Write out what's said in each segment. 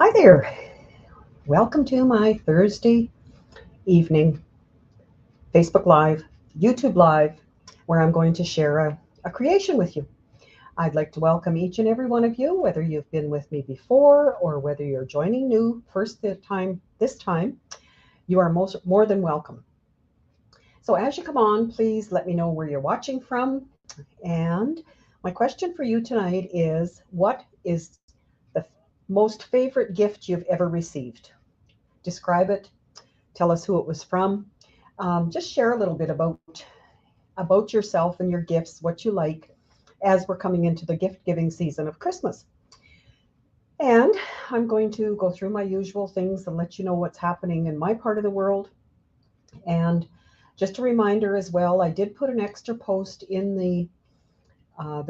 Hi there. Welcome to my Thursday evening Facebook Live, YouTube Live, where I'm going to share a creation with you. I'd like to welcome each and every one of you, whether you've been with me before or whether you're joining new this time, you are more than welcome. So as you come on, please let me know where you're watching from. And my question for you tonight is, what is the most favorite gift you've ever received? Describe it. Tell us who it was from. Just share a little bit about yourself and your gifts, what you like, as we're coming into the gift giving season of Christmas. And I'm going to go through my usual things and let you know what's happening in my part of the world. And just a reminder as well, I did put an extra post in the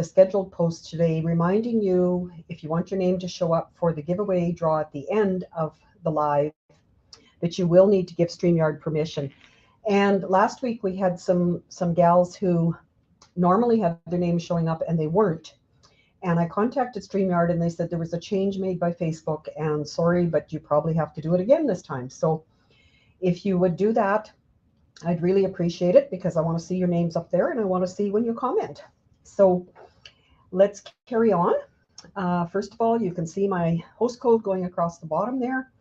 scheduled post today, reminding you, if you want your name to show up for the giveaway draw at the end of the live, that you will need to give StreamYard permission. And last week we had some gals who normally have their names showing up and they weren't. And I contacted StreamYard and they said there was a change made by Facebook, and sorry, but you probably have to do it again this time. So if you would do that, I'd really appreciate it, because I want to see your names up there and I want to see when you comment. So let's carry on. First of all, you can see my host code going across the bottom there.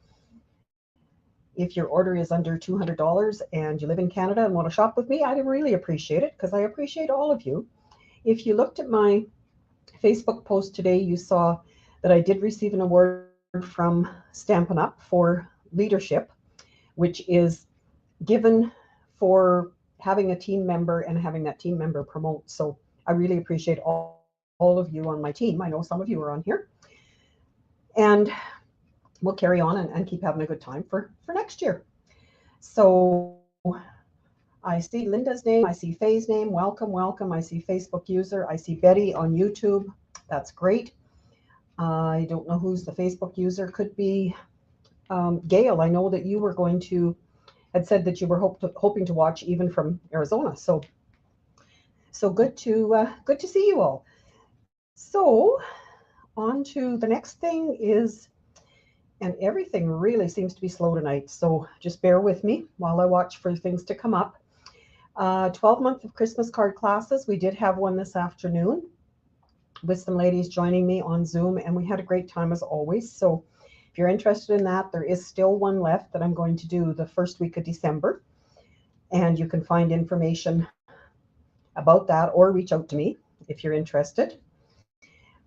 If your order is under $200 and you live in Canada and want to shop with me, I'd really appreciate it, because I appreciate all of you. If you looked at my Facebook post today, you saw that I did receive an award from Stampin Up for leadership, which is given for having a team member and having that team member promote. So I really appreciate all of you on my team. I know some of you are on here. And we'll carry on and keep having a good time for next year. So I see Linda's name, I see Faye's name, welcome. I see Facebook user, I see Betty on YouTube, that's great. I don't know who's the Facebook user, could be Gail. I know that you were had said that you were hoping to watch even from Arizona. So good to see you all. So on to the next thing is, and everything really seems to be slow tonight, so just bear with me while I watch for things to come up. 12-month of Christmas card classes. We did have one this afternoon with some ladies joining me on Zoom, and we had a great time as always. So if you're interested in that, there is still one left that I'm going to do the first week of December, and you can find information about that or reach out to me if you're interested.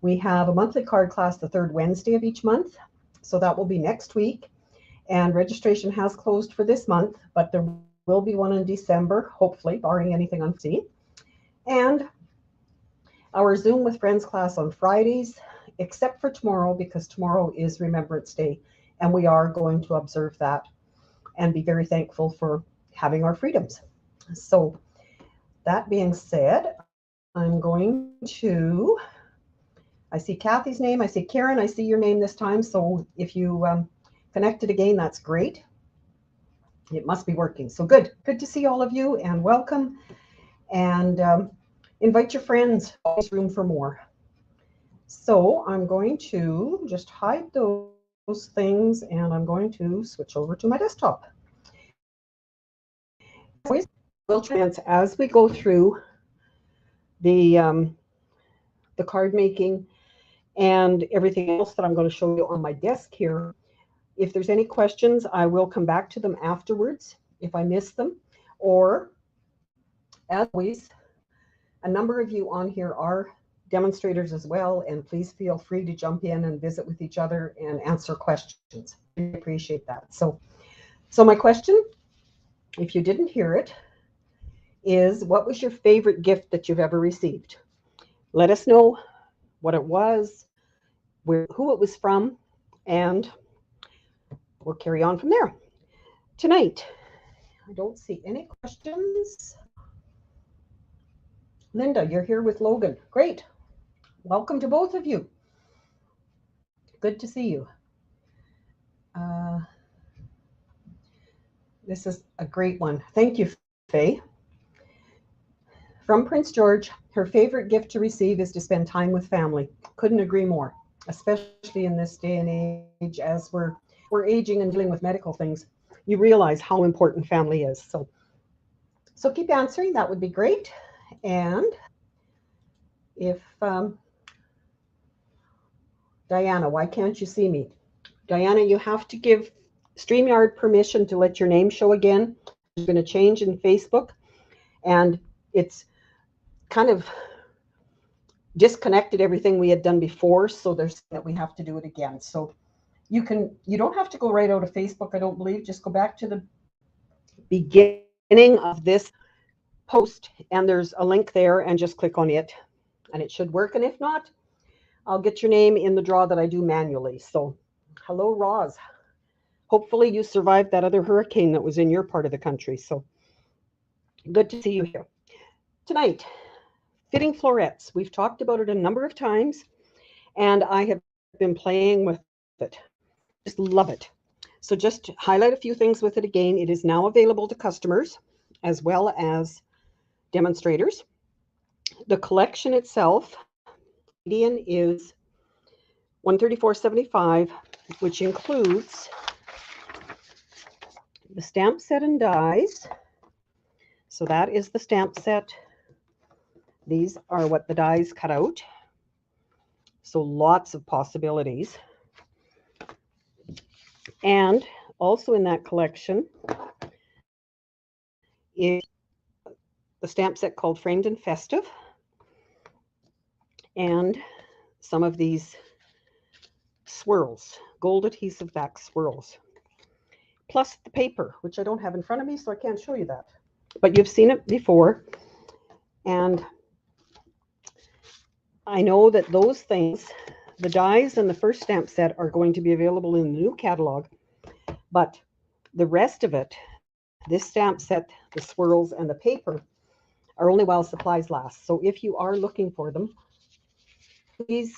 We have a monthly card class the third Wednesday of each month. So that will be next week. And registration has closed for this month, but there will be one in December, hopefully, barring anything unseen. And our Zoom with Friends class on Fridays, except for tomorrow, because tomorrow is Remembrance Day, and we are going to observe that and be very thankful for having our freedoms. So that being said, I'm going to... I see Kathy's name. I see Karen. I see your name this time. So if you connected again, that's great. It must be working. So good. Good to see all of you, and welcome. And invite your friends. Always room for more. So I'm going to just hide those things, and I'm going to switch over to my desktop. As we go through the card making and everything else that I'm going to show you on my desk here. If there's any questions, I will come back to them afterwards if I miss them. Or, as always, a number of you on here are demonstrators as well, and please feel free to jump in and visit with each other and answer questions. I appreciate that. So my question, if you didn't hear it, is what was your favorite gift that you've ever received? Let us know what it was, who it was from, and we'll carry on from there. Tonight, I don't see any questions. Linda, you're here with Logan. Great. Welcome to both of you. Good to see you. This is a great one. Thank you, Faye. From Prince George, her favorite gift to receive is to spend time with family. Couldn't agree more. especially in this day and age as we're aging and dealing with medical things. You realize how important family is. So keep answering. That would be great. And if Diana, why can't you see me? Diana, you have to give StreamYard permission to let your name show again. There's been a change in Facebook, and it's kind of disconnected everything we had done before, so there's that we have to do it again. So you don't have to go right out of Facebook, I don't believe. Just go back to the beginning of this post, and there's a link there, and just click on it, and it should work. And if not, I'll get your name in the draw that I do manually. So hello, Roz. Hopefully you survived that other hurricane that was in your part of the country. So good to see you here. Tonight, fitting florets. We've talked about it a number of times, and I have been playing with it. Just love it. So just highlight a few things with it again. It is now available to customers as well as demonstrators. The collection itself, median is $134.75, which includes the stamp set and dies. So that is the stamp set. These are what the dies cut out. So lots of possibilities. And also in that collection is the stamp set called Framed and Festive, and some of these swirls, gold adhesive back swirls, plus the paper, which I don't have in front of me, so I can't show you that. But you've seen it before, and I know that those things, the dies and the first stamp set, are going to be available in the new catalog, but the rest of it, this stamp set, the swirls, and the paper, are only while supplies last. So if you are looking for them, please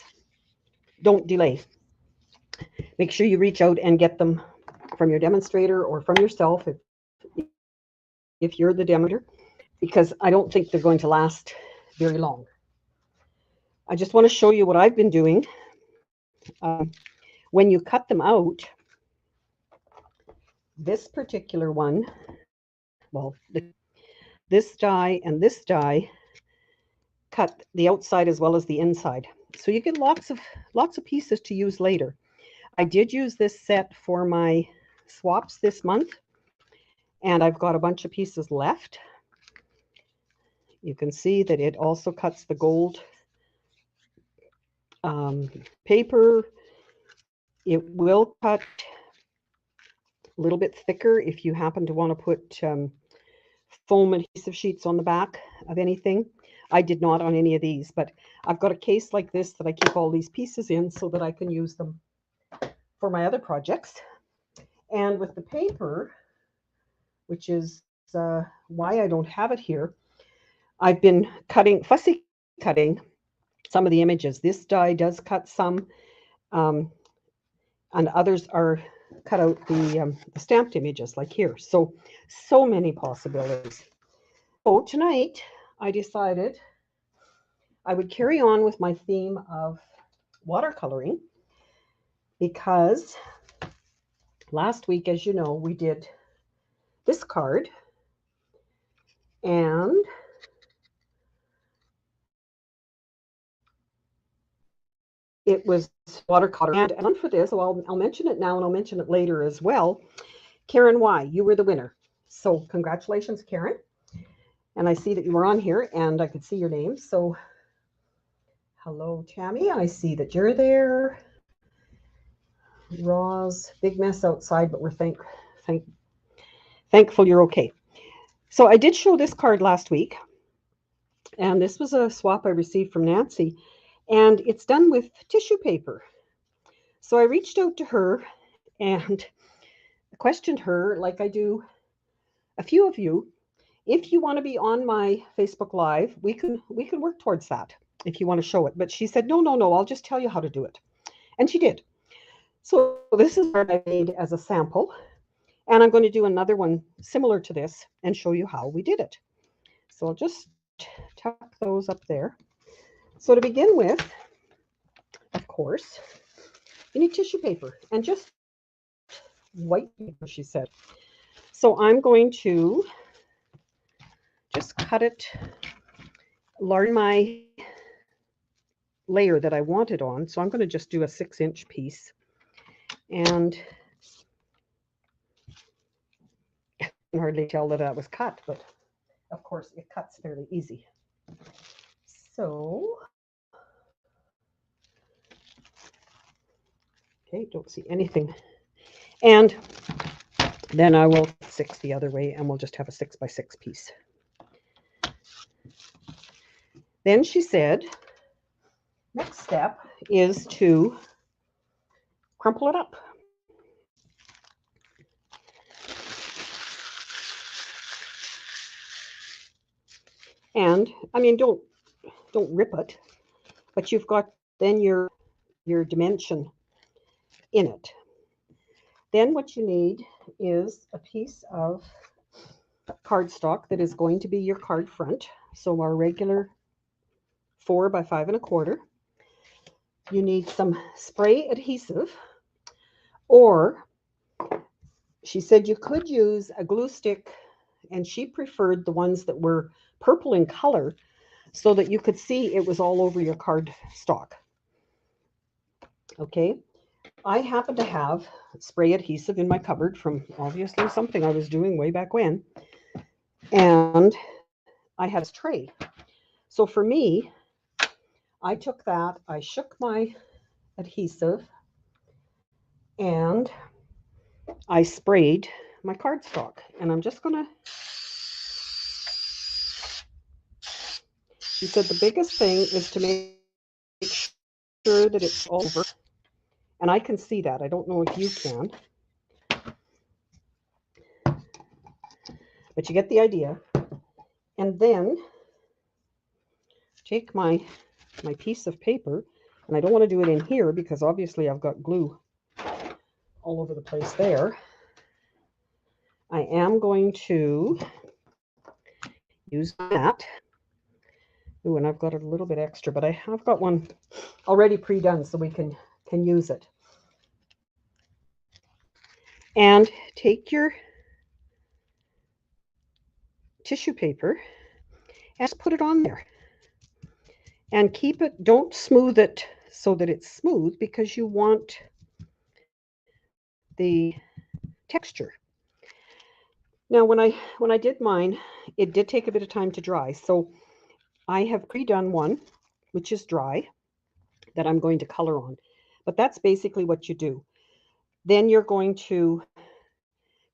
don't delay. Make sure you reach out and get them from your demonstrator or from yourself if you're the demonstrator, because I don't think they're going to last very long. I just want to show you what I've been doing. When you cut them out, this particular one, well, this die and this die cut the outside as well as the inside. So you get lots of pieces to use later. I did use this set for my swaps this month, and I've got a bunch of pieces left. You can see that it also cuts the gold paper. It will cut a little bit thicker if you happen to want to put foam adhesive sheets on the back of anything. I did not on any of these, but I've got a case like this that I keep all these pieces in so that I can use them for my other projects. And with the paper, which is why I don't have it here, I've been fussy cutting some of the images. This die does cut some, and others are cut out the stamped images, like here. So many possibilities. So tonight I decided I would carry on with my theme of watercoloring, because last week, as you know, we did this card, and it was watercolor. And for this, so I'll mention it now and I'll mention it later as well. Karen Y, you were the winner. So congratulations, Karen. And I see that you were on here and I could see your name. So hello, Tammy. I see that you're there. Roz, big mess outside, but we're thankful you're okay. So I did show this card last week, and this was a swap I received from Nancy, and it's done with tissue paper. So I reached out to her and questioned her, like I do a few of you. If you want to be on my Facebook Live, we can work towards that if you want to show it. But she said, no, I'll just tell you how to do it. And she did. So this is what I made as a sample. And I'm going to do another one similar to this and show you how we did it. So I'll just tuck those up there. So to begin with, of course, you need tissue paper and just white paper, she said. So I'm going to just cut it, large my layer that I want it on. So I'm going to just do a 6-inch piece. And I can hardly tell that that was cut, but of course it cuts fairly easy. So, okay, don't see anything. And then I will 6 the other way, and we'll just have a 6x6 piece. Then she said, next step is to crumple it up. And I mean, don't rip it, but you've got then your dimension in it. Then what you need is a piece of cardstock that is going to be your card front. So our regular 4 by 5 1/4. You need some spray adhesive, or she said you could use a glue stick, and she preferred the ones that were purple in color so that you could see it was all over your card stock. Okay, I happen to have spray adhesive in my cupboard from obviously something I was doing way back when, and I had this tray. So for me, I took that, I shook my adhesive, and I sprayed my cardstock. And I'm just going to, she said the biggest thing is to make sure that it's all over. And I can see that. I don't know if you can. But you get the idea. And then take my piece of paper, and I don't want to do it in here because obviously I've got glue all over the place there. I am going to use that. Ooh, and I've got a little bit extra, but I have got one already pre-done so we can use it. And take your tissue paper and just put it on there. And keep it, don't smooth it so that it's smooth because you want the texture. Now, when I did mine, it did take a bit of time to dry. So I have pre-done one, which is dry, that I'm going to color on. But that's basically what you do. Then you're going to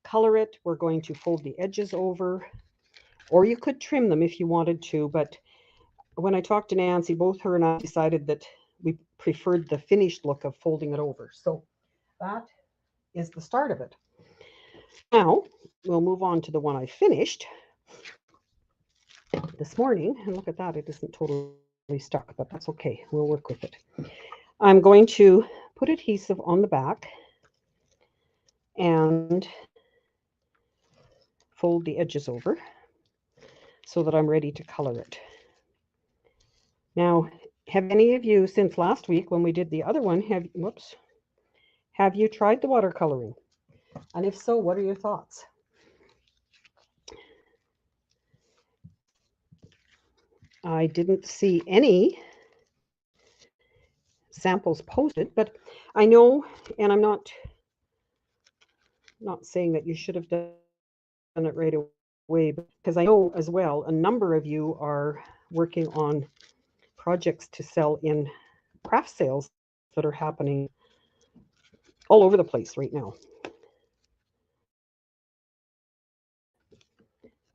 color it. We're going to fold the edges over, or you could trim them if you wanted to. But when I talked to Nancy, both her and I decided that we preferred the finished look of folding it over. So that is the start of it. Now we'll move on to the one I finished this morning. And look at that, it isn't totally stuck, but that's okay. We'll work with it. I'm going to put adhesive on the back and fold the edges over so that I'm ready to color it. Now, have any of you, since last week when we did the other one, have you tried the watercoloring? And if so, what are your thoughts? I didn't see any samples posted, but I know, and I'm not saying that you should have done it right away, because I know as well a number of you are working on projects to sell in craft sales that are happening all over the place right now.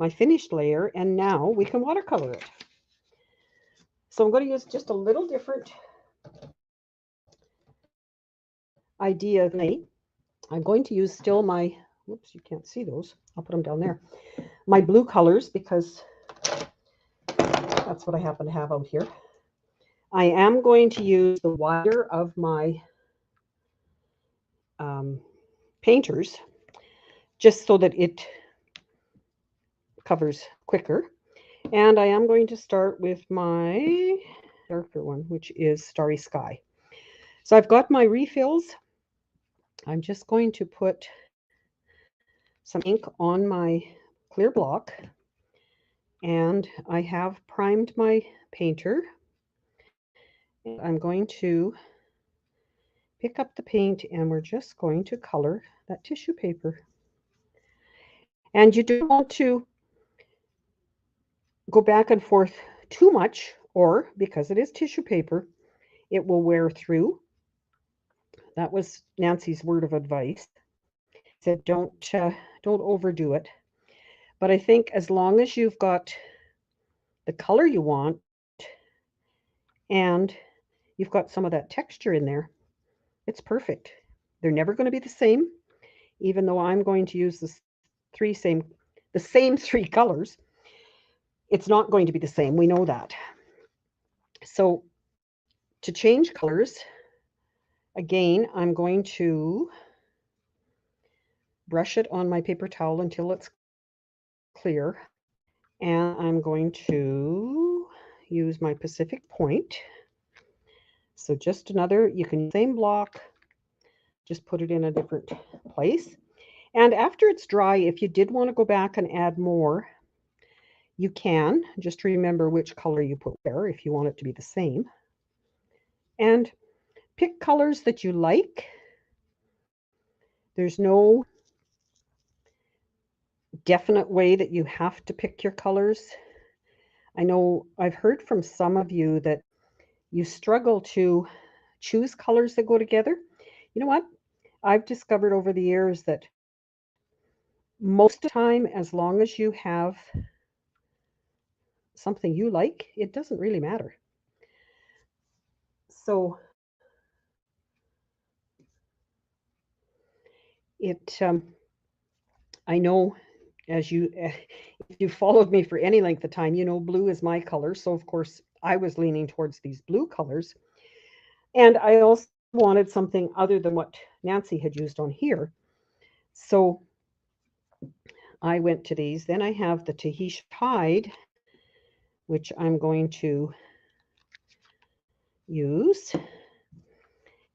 My finished layer, and now we can watercolor it. So I'm going to use just a little different idea. I'm going to use still my, whoops, you can't see those. I'll put them down there. My blue colors, because that's what I happen to have out here. I am going to use the wider of my painters, just so that it covers quicker. And I am going to start with my darker one, which is Starry Sky. So I've got my refills. I'm just going to put some ink on my clear block, and I have primed my painter. And I'm going to pick up the paint, and we're just going to color that tissue paper. And you don't want to go back and forth too much, or because it is tissue paper, it will wear through. That was Nancy's word of advice. Said don't overdo it. But I think as long as you've got the color you want and you've got some of that texture in there, it's perfect. They're never going to be the same, even though I'm going to use the same three colors. It's not going to be the same. We know that. So to change colors, again, I'm going to brush it on my paper towel until it's clear. And I'm going to use my Pacific Point. So just another, you can use the same block, just put it in a different place. And after it's dry, if you did want to go back and add more, you can. Just remember which color you put where if you want it to be the same. And pick colors that you like. There's no definite way that you have to pick your colors. I know I've heard from some of you that you struggle to choose colors that go together. You know what? I've discovered over the years that most of the time, as long as you have something you like, it doesn't really matter. So I know as if you followed me for any length of time, you know blue is my color. So of course I was leaning towards these blue colors. And I also wanted something other than what Nancy had used on here. So I went to these. Then I have the Tahitian Tide, which I'm going to use.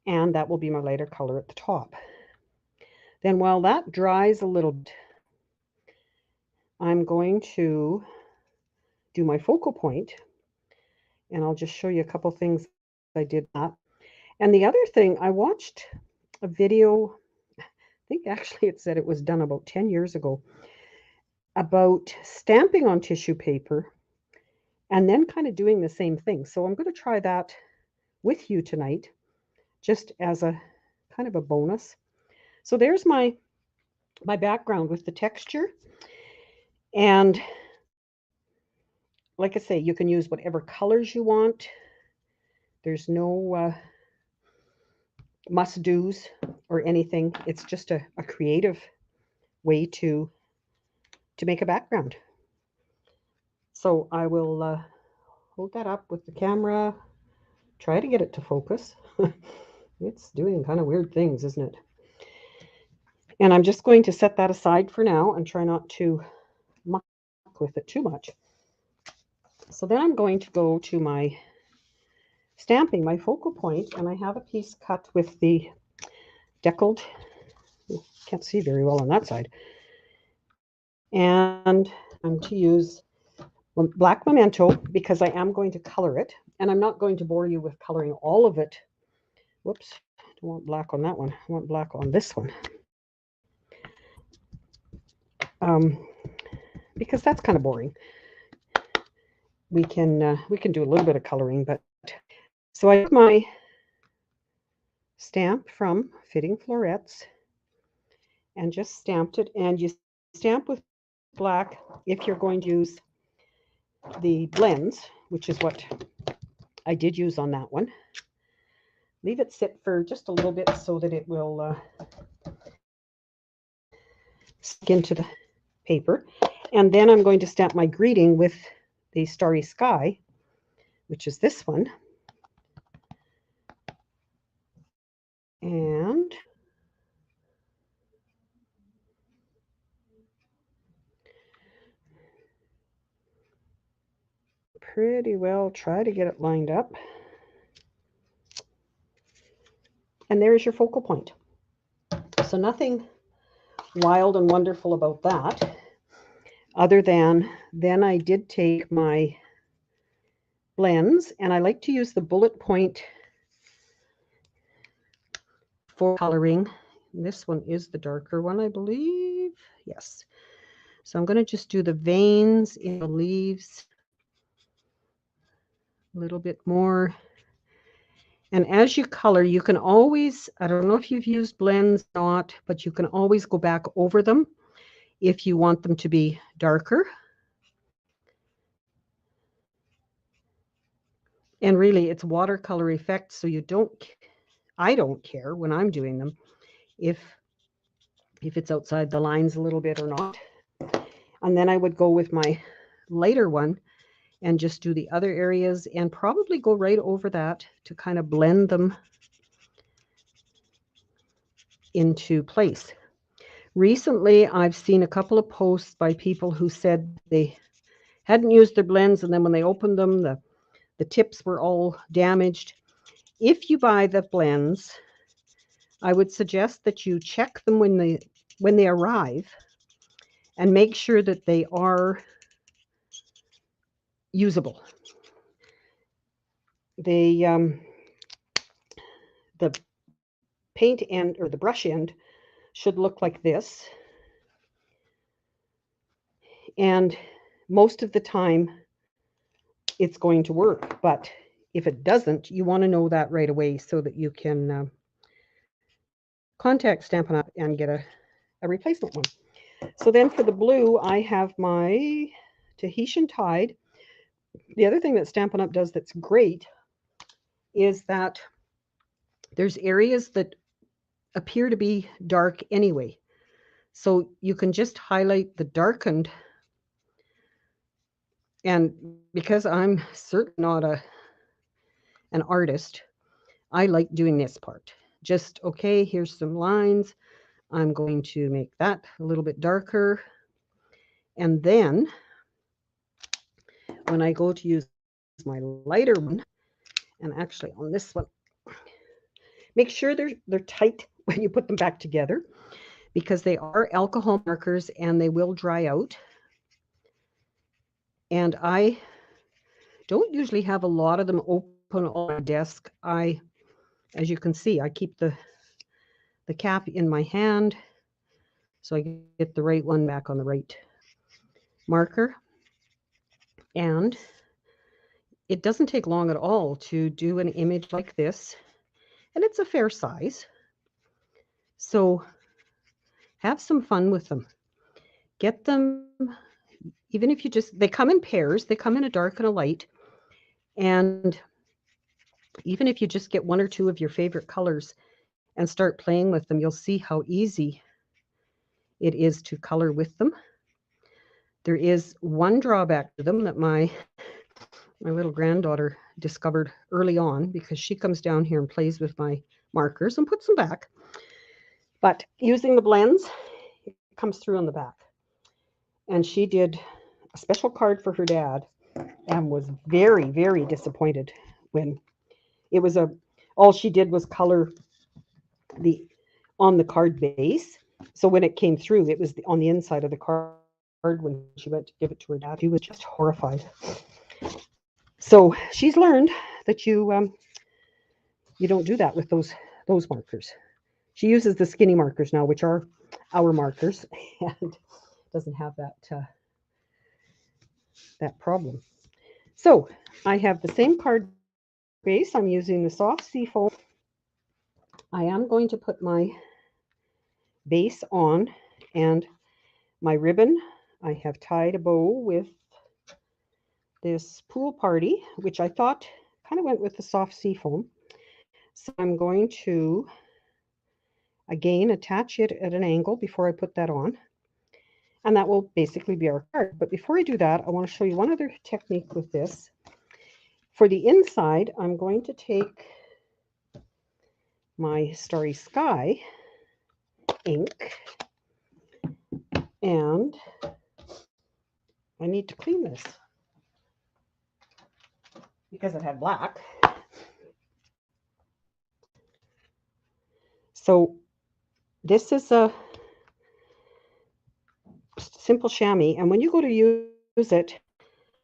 And that will be my lighter color at the top. Then while that dries a little bit, I'm going to do my focal point, and I'll just show you a couple things I did that. And the other thing, I watched a video, I think actually it said it was done about 10 years ago, about stamping on tissue paper and then kind of doing the same thing. So I'm going to try that with you tonight, just as a kind of a bonus. So there's my background with the texture. And like I say, you can use whatever colors you want. There's no must-dos or anything. It's just a creative way to make a background. So I will hold that up with the camera, try to get it to focus. It's doing kind of weird things, isn't it? And I'm just going to set that aside for now and try not to muck with it too much. So then I'm going to go to my stamping, my focal point, and I have a piece cut with the deckled, can't see very well on that side, and I'm to use black memento because I am going to color it, and I'm not going to bore you with coloring all of it. Whoops, I don't want black on that one. I want black on this one. Because that's kind of boring. We can do a little bit of coloring, but so I took my stamp from Fitting Florets and just stamped it. And you stamp with black if you're going to use the blends, which is what I did use on that one. Leave it sit for just a little bit so that it will stick into the paper. And then I'm going to stamp my greeting with the Starry Sky, which is this one. And pretty well try to get it lined up. And there's your focal point. So nothing wild and wonderful about that, other than then I did take my blends, and I like to use the bullet point for coloring. This one is the darker one, I believe. Yes. So I'm going to just do the veins in the leaves a little bit more. And as you color, you can always, I don't know if you've used blends or not, but you can always go back over them if you want them to be darker. And really, it's watercolor effect, so I don't care when I'm doing them if it's outside the lines a little bit or not. And then I would go with my lighter one and just do the other areas and probably go right over that to kind of blend them into place. Recently, I've seen a couple of posts by people who said they hadn't used their blends, and then when they opened them, the tips were all damaged. If you buy the blends, I would suggest that you check them when they arrive and make sure that they are usable. The paint end or the brush end should look like this. And most of the time, it's going to work. But if it doesn't, you want to know that right away so that you can contact Stampin' Up and get a replacement one. So then for the blue, I have my Tahitian Tide. The other thing that Stampin' Up does that's great is that there's areas that appear to be dark anyway. So you can just highlight the darkened. And because I'm certainly not an artist, I like doing this part. Just, okay, here's some lines. I'm going to make that a little bit darker. And then when I go to use my lighter one, and actually on this one, make sure they're tight when you put them back together, because they are alcohol markers and they will dry out. And I don't usually have a lot of them open on my desk. As you can see, I keep the cap in my hand so I get the right one back on the right marker. And it doesn't take long at all to do an image like this, and it's a fair size. So have some fun with them. Get them, even if they come in pairs, they come in a dark and a light. And even if you just get one or two of your favorite colors and start playing with them, you'll see how easy it is to color with them. There is one drawback to them that my little granddaughter discovered early on, because she comes down here and plays with my markers and puts them back. But using the blends, it comes through on the back. And she did a special card for her dad and was very, very disappointed when it was all she did was color on the card base. So when it came through, it was on the inside of the card. When she went to give it to her dad, he was just horrified. So she's learned that you don't do that with those markers. She uses the skinny markers now, which are our markers, and doesn't have that problem. So I have the same card base. I'm using the soft seafoam. I am going to put my base on, and my ribbon, I have tied a bow with this Pool Party, which I thought kind of went with the soft seafoam. So I'm going to, again, attach it at an angle before I put that on. And that will basically be our card. But before I do that, I want to show you one other technique with this. For the inside, I'm going to take my Starry Sky ink, and I need to clean this because it had black. So this is a simple chamois, and when you go to use it,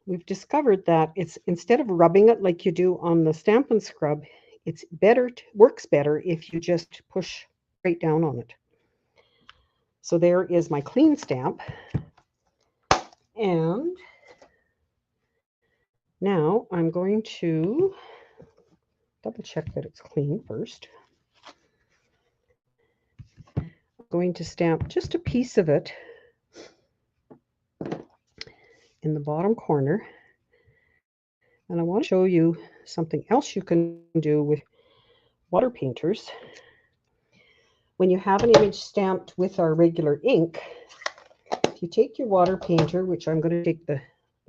we've discovered that it's instead of rubbing it like you do on the Stampin' Scrub, it's better, works better if you just push straight down on it. So there is my clean stamp. And now I'm going to double check that it's clean first. I'm going to stamp just a piece of it in the bottom corner. And I want to show you something else you can do with water painters. When you have an image stamped with our regular ink, if you take your water painter, which I'm going to take the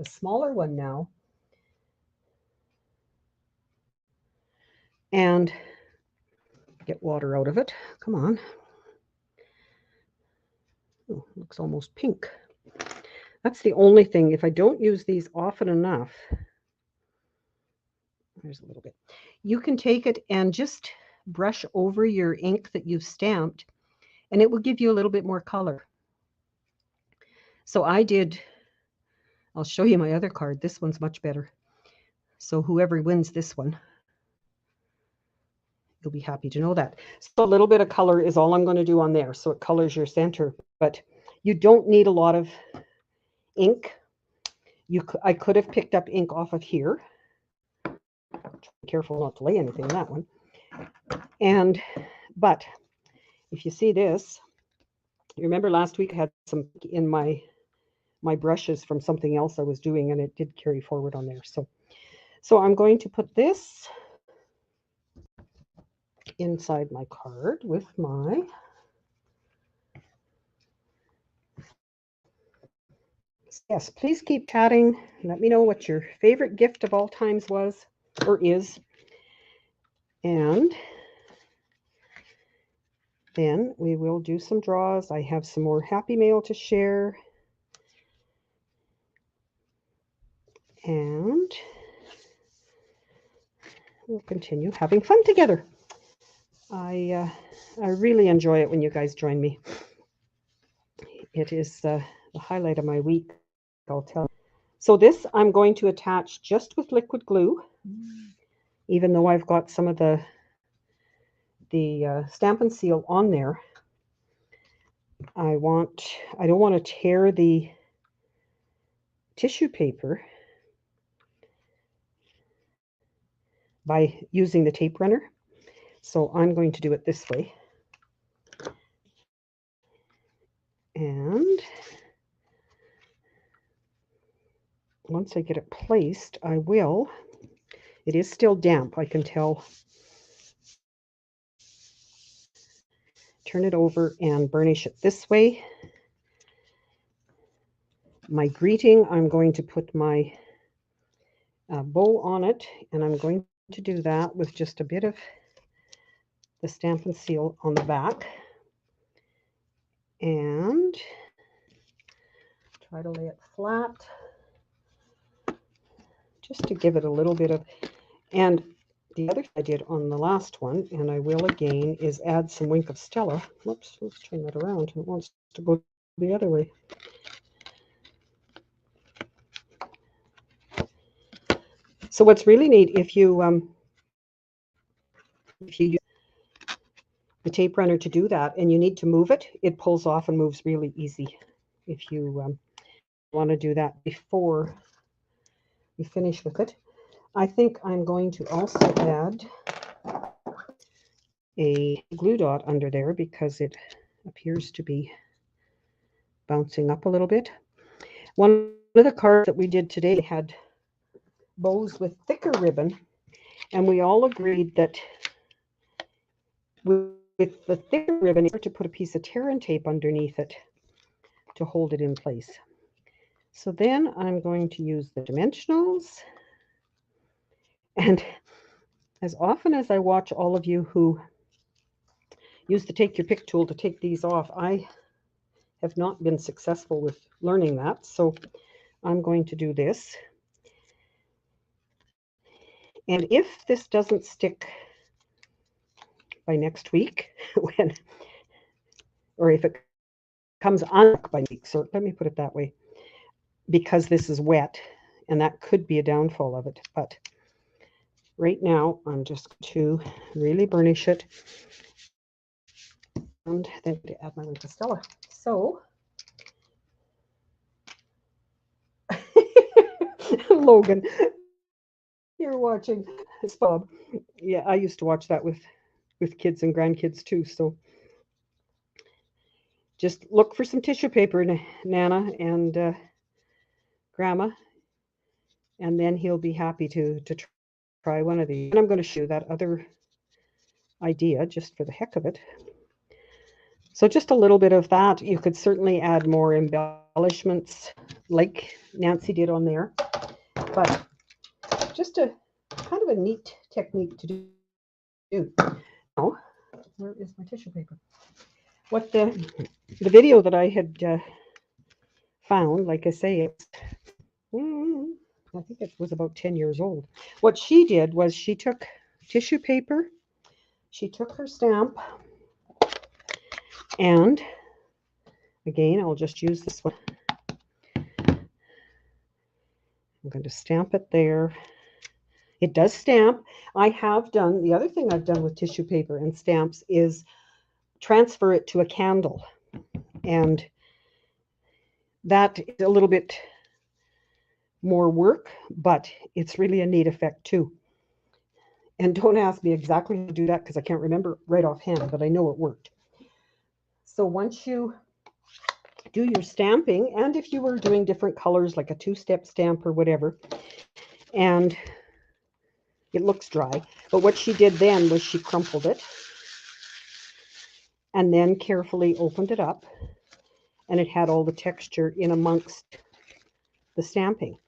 smaller one now, and get water out of it. Come on. Oh, looks almost pink. That's the only thing. If I don't use these often enough, there's a little bit. You can take it and just brush over your ink that you've stamped, and it will give you a little bit more color. So I did, I'll show you my other card. This one's much better. So whoever wins this one, you'll be happy to know that. So a little bit of color is all I'm going to do on there. So it colors your center, but you don't need a lot of ink. I could have picked up ink off of here. Be careful not to lay anything in that one. But if you see this, you remember last week I had some in my brushes from something else I was doing, and it did carry forward on there. So I'm going to put this inside my card with my yes, please keep chatting. Let me know what your favorite gift of all times was or is. And then we will do some draws. I have some more happy mail to share. And we'll continue having fun together. I really enjoy it when you guys join me. It is the highlight of my week, I'll tell you. So this I'm going to attach just with liquid glue, even though I've got some of the Stampin' Seal on there. I don't want to tear the tissue paper by using the tape runner. So I'm going to do it this way. And once I get it placed, it is still damp, I can tell. Turn it over and burnish it this way. My greeting, I'm going to put my bow on it, and I'm going to do that with just a bit of the Stampin' Seal on the back. And try to lay it flat, just to give it a little bit of, and the other thing I did on the last one, and I will again, is add some Wink of Stella. Whoops, let's turn that around. It wants to go the other way. So what's really neat, if you use the tape runner to do that, and you need to move it, it pulls off and moves really easy. If you want to do that before you finish with it. I think I'm going to also add a glue dot under there because it appears to be bouncing up a little bit. One of the cards that we did today had bows with thicker ribbon, and we all agreed that with the thicker ribbon, it's to put a piece of tear and tape underneath it to hold it in place. So then I'm going to use the dimensionals, and as often as I watch all of you who use the Take Your Pick tool to take these off, I have not been successful with learning that. So I'm going to do this. And if this doesn't stick by next week, when, or if it comes unstuck by next week. So let me put it that way, because this is wet, and that could be a downfall of it. But right now, I'm just going to really burnish it, and then to add my white pastella. So, Logan, you're watching. It's Bob. Yeah, I used to watch that with kids and grandkids too. So just look for some tissue paper, Nana and Grandma, and then he'll be happy to try one of these. And I'm going to show you that other idea just for the heck of it. So just a little bit of that. You could certainly add more embellishments like Nancy did on there, but just a kind of a neat technique to do. Now, where is my tissue paper? What the video that I had found, like I say, I think it was about 10 years old. What she did was she took tissue paper, she took her stamp, and again, I'll just use this one. I'm going to stamp it there. It does stamp. I have done, the other thing I've done with tissue paper and stamps is transfer it to a candle. And that is a little bit more work, but it's really a neat effect too. And don't ask me exactly how to do that because I can't remember right offhand, but I know it worked. So once you do your stamping, and if you were doing different colors like a two-step stamp or whatever, and it looks dry, but what she did then was she crumpled it and then carefully opened it up, and it had all the texture in amongst the stamping.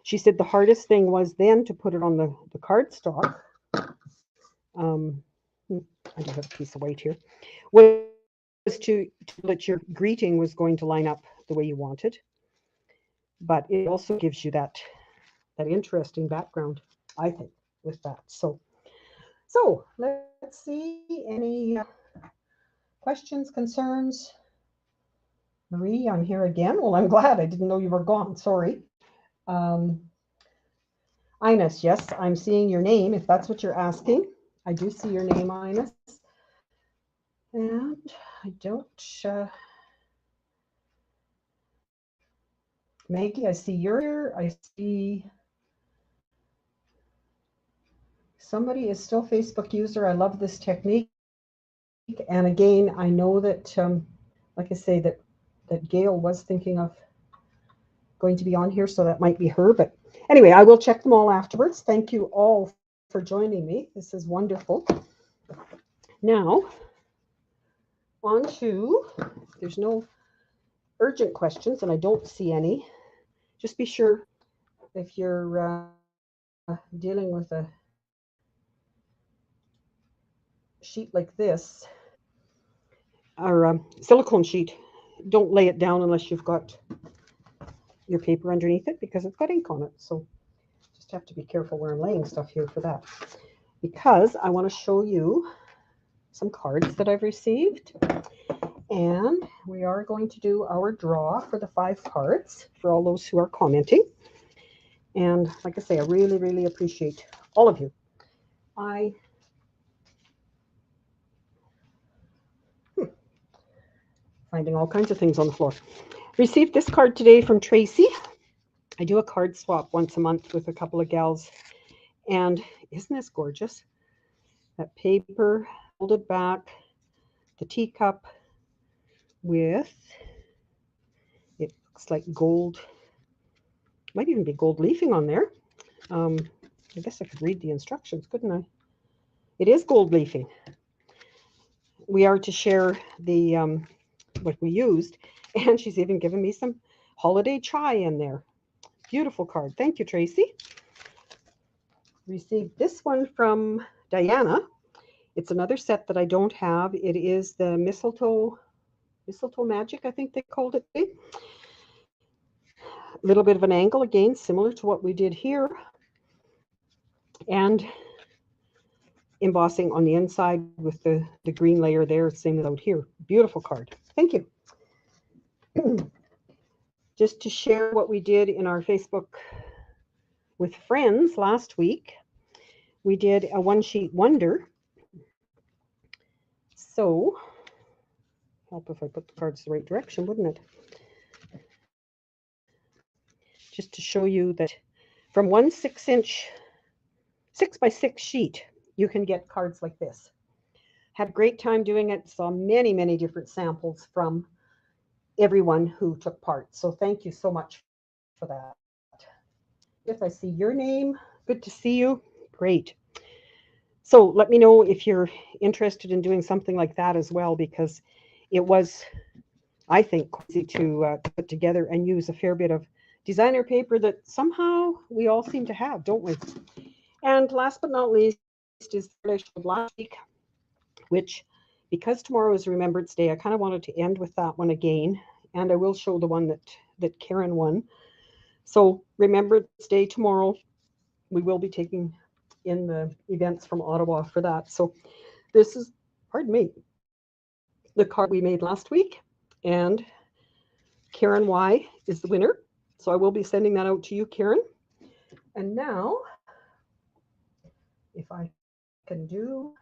She said the hardest thing was then to put it on the cardstock. I do have a piece of white here. Was to that your greeting was going to line up the way you wanted, but it also gives you that interesting background, I think, with that. So let's see, any questions, concerns? Marie, I'm here again. Well, I'm glad. I didn't know you were gone. Sorry. Ines, yes, I'm seeing your name, if that's what you're asking. I do see your name, Ines. And I don't... Maggie, I see you're here. I see somebody is still Facebook user. I love this technique. And again, I know that, like I say, that Gail was thinking of going to be on here, so that might be her. But anyway, I will check them all afterwards. Thank you all for joining me. This is wonderful. Now, on to, there's no urgent questions, and I don't see any. Just be sure if you're dealing with a sheet like this, or a silicone sheet, don't lay it down unless you've got your paper underneath it, because it's got ink on it. So just have to be careful where I'm laying stuff here for that, because I want to show you some cards that I've received. And we are going to do our draw for the 5 cards for all those who are commenting. And like I say, I really, really appreciate all of you. Finding all kinds of things on the floor. Received this card today from Tracy. I do a card swap once a month with a couple of gals. And isn't this gorgeous? That paper folded back, the teacup with, it looks like gold, might even be gold leafing on there. I guess I could read the instructions, couldn't I? It is gold leafing. We are to share the what we used, and she's even given me some holiday chai in there. Beautiful card. Thank you, Tracy. Received this one from Diana. It's another set that I don't have. It is the mistletoe magic, I think they called it. A little bit of an angle, again, similar to what we did here. And embossing on the inside with the green layer there, same as out here. Beautiful card. Thank you. Just to share what we did in our Facebook with friends last week, we did a one-sheet wonder. So, help if I put the cards the right direction, wouldn't it? Just to show you that from one 6-inch, 6x6 sheet, you can get cards like this. Had a great time doing it. Saw many, many different samples from everyone who took part. So thank you so much for that. If I see your name, good to see you. Great. So let me know if you're interested in doing something like that as well, because it was, I think, easy to put together and use a fair bit of designer paper that somehow we all seem to have, don't we? And last but not least is what I showed last week, which, because tomorrow is Remembrance Day, I kind of wanted to end with that one again. And I will show the one that Karen won. So Remembrance Day tomorrow, we will be taking in the events from Ottawa for that. So this is, pardon me, the card we made last week. And Karen Y is the winner. So I will be sending that out to you, Karen. And now, if I can do,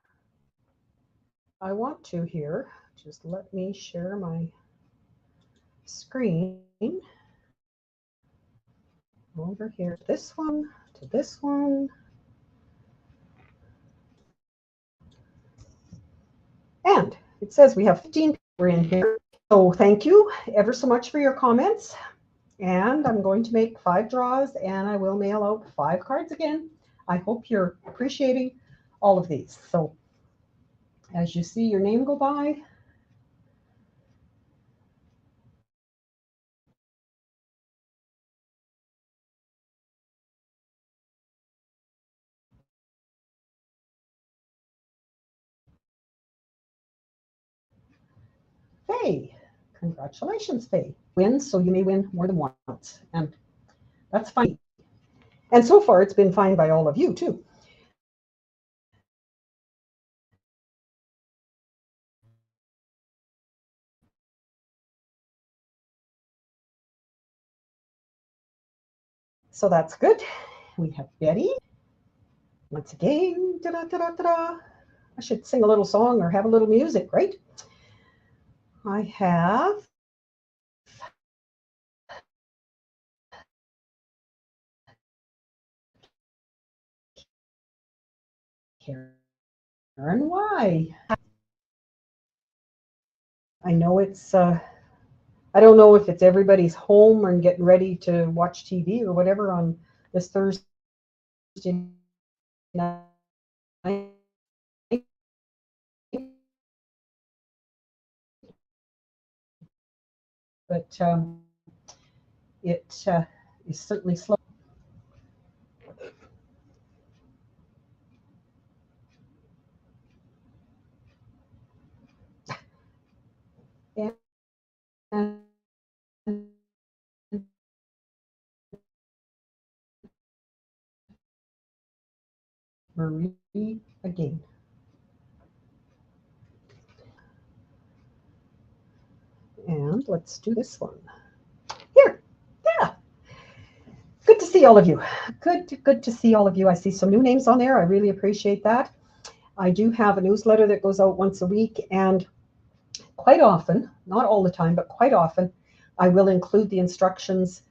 I want to here, just let me share my screen over here. This one to this one. And it says we have 15 people in here. So thank you ever so much for your comments. And I'm going to make 5 draws and I will mail out 5 cards again. I hope you're appreciating all of these. So as you see your name go by, Faye, congratulations, Faye. Win, so you may win more than once. And that's fine. And so far it's been fine by all of you too. So that's good. We have Betty. Once again, da-da-da-da-da. I should sing a little song or have a little music, right? I have Karen Y. I know it's, I don't know if it's everybody's home and getting ready to watch TV or whatever on this Thursday night. But it is certainly slow. And Marie again. And let's do this one. Here. Yeah. Good to see all of you. Good to see all of you. I see some new names on there. I really appreciate that. I do have a newsletter that goes out once a week, and quite often, not all the time, but quite often, I will include the instructions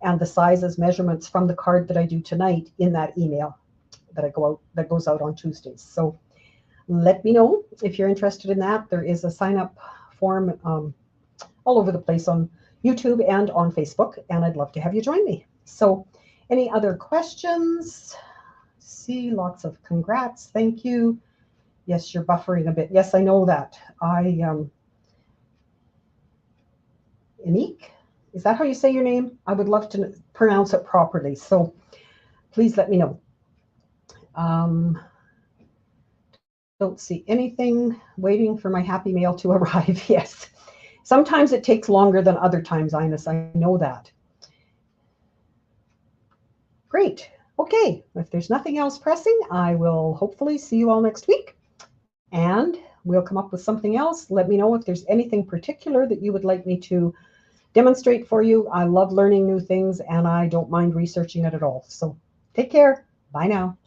and the sizes, measurements from the card that I do tonight in that email that goes out on Tuesdays. So let me know if you're interested in that. There is a sign-up form all over the place on YouTube and on Facebook, and I'd love to have you join me. So any other questions? See, lots of congrats. Thank you. Yes, you're buffering a bit. Yes, I know that. Anique, is that how you say your name? I would love to pronounce it properly. So please let me know. Don't see anything. Waiting for my happy mail to arrive. Yes. Sometimes it takes longer than other times, Ines. I know that. Great. Okay, if there's nothing else pressing, I will hopefully see you all next week. And we'll come up with something else. Let me know if there's anything particular that you would like me to demonstrate for you. I love learning new things and I don't mind researching it at all. So take care. Bye now.